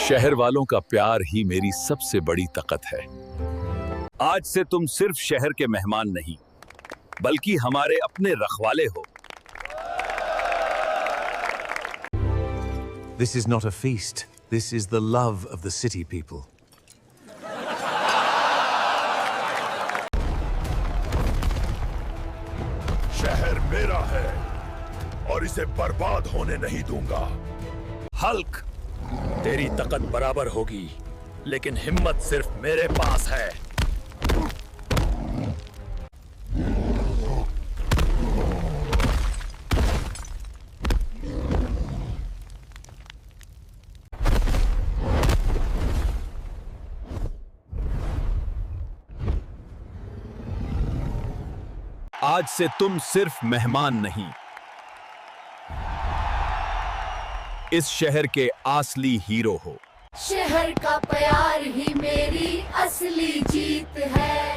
शहर वालों का प्यार ही मेरी सबसे बड़ी ताकत है। आज से तुम सिर्फ शहर के मेहमान नहीं, बल्कि हमारे अपने रखवाले हो। This is not a feast. This is the love of the city people. शहर मेरा है और इसे बर्बाद होने नहीं दूंगा। हल्क, तेरी ताकत बराबर होगी, लेकिन हिम्मत सिर्फ मेरे पास है। आज से तुम सिर्फ मेहमान नहीं, इस शहर के असली हीरो हो। शहर का प्यार ही मेरी असली जीत है।